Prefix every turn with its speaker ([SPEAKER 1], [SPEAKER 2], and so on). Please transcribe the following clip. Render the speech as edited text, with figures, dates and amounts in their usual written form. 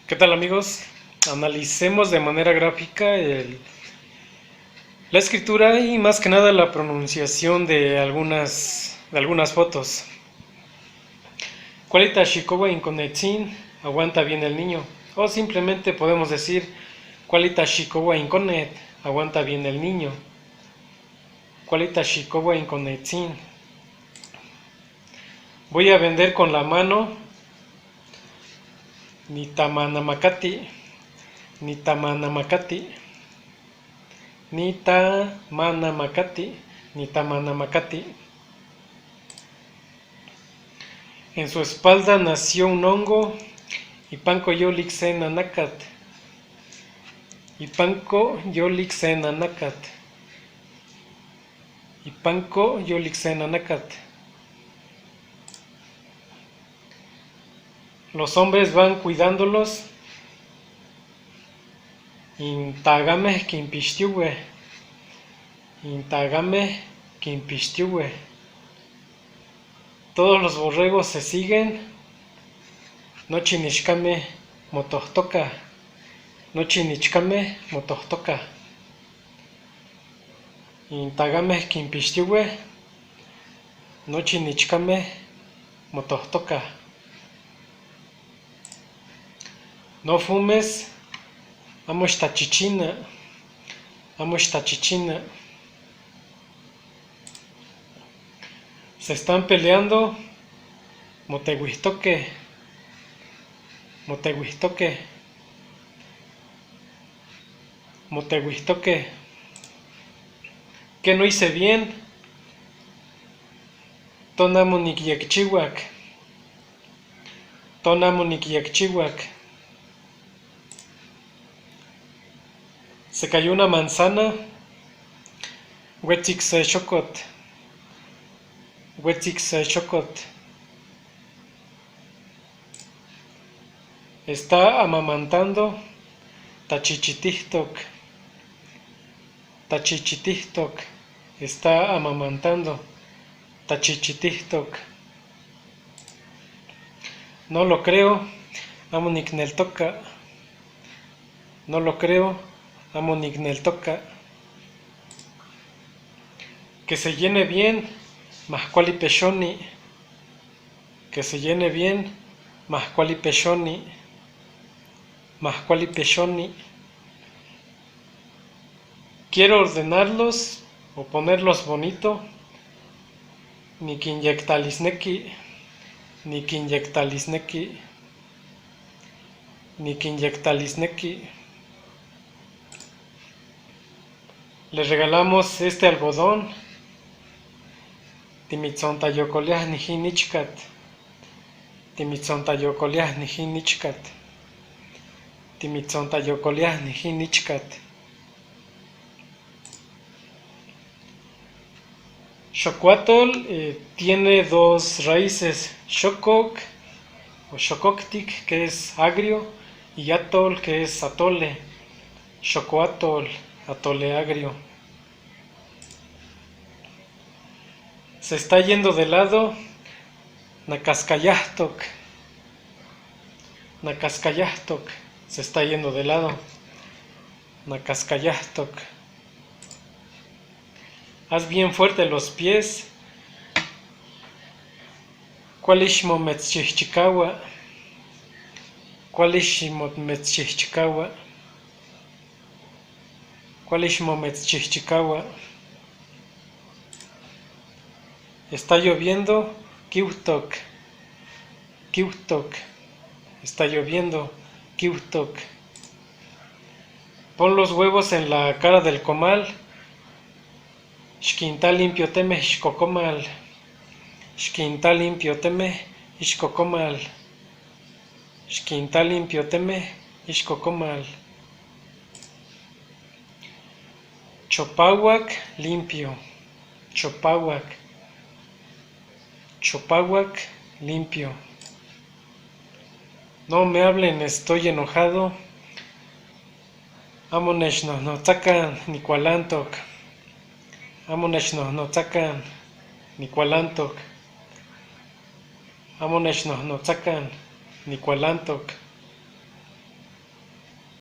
[SPEAKER 1] ¿Qué tal amigos? Analicemos de manera gráfica la escritura y más que nada la pronunciación de algunas fotos. Cualita Shikowa Inconetsin, aguanta bien el niño. O simplemente podemos decir Cualita Shikowa Inconet, aguanta bien el niño. Cualita Shikowa Inconetsin. Voy a vender con la mano Nitamanamakati. Nitamanamakati. Nitamanamacati, Nitamanamacati. En su espalda nació un hongo, Ipanko Yolixen Anacat. Ipanko Yolixen Anacat. Ipanko Yolixen Anacat. Los hombres van cuidándolos. Intagame Kimpistiwe. Intagame Kimpistiwe. Todos los borregos se siguen. Nochinichkame motohtoka. Nochinichkame motohtoka. Intagame Kimpistiwe. Nochinichkame motohtoka. No fumes. Amos tachichina. Amos tachichina. Se están peleando. Motehuistoque. Motehuistoque. Motehuistoque. ¿Qué no hice bien? Tonamunikyekchiwak. Tonamunikyekchiwak. Se cayó una manzana. Wetzik shokot. Wetzik shokot. Está amamantando. Tachichitihtok. Tachichitihtok. Está amamantando. Tachichitihtok. No lo creo. Amonikneltoka. No lo creo. Amonikneltoka. Que se llene bien. Mahkuali peshoni. Que se llene bien. Mahkuali peshoni. Mahkuali peshoni. Quiero ordenarlos o ponerlos bonito. Nikinyectalisneki. Nikinyectalisneki. Nikinyectalisneki. Les regalamos este algodón. Timitzontayokoleah nijinichkat. Timitzontayokoleah nijinichkat. Timitzontayokoleah nijinichkat. Xocuatl tiene dos raíces, Xocok o Xococtic, que es agrio, y Atol, que es atole. Xocoatl, atole agrio. Se está yendo de lado. Nakascayahtok. Nakascayahtok. Se está yendo de lado. Nakascayahtok. Haz bien fuerte los pies. Kualishmometzchihchikawa. Kualishmometzchihchikawa. Kualishmometzchihchikawa. Está lloviendo. Kiutok. Kiutok. Está lloviendo. Kiutok. Pon los huevos en la cara del comal. Xquinta limpio teme xcocomal. Xquinta limpio teme xcocomal. Xquinta limpio teme xcocomal. Chopahuac limpio. Chopahuac. Chopahuac limpio. No me hablen, estoy enojado. Amonesh no tzacan nikualantok. Amonesh no tzacan nikualantok. Amonesh no tzacan nikualantok.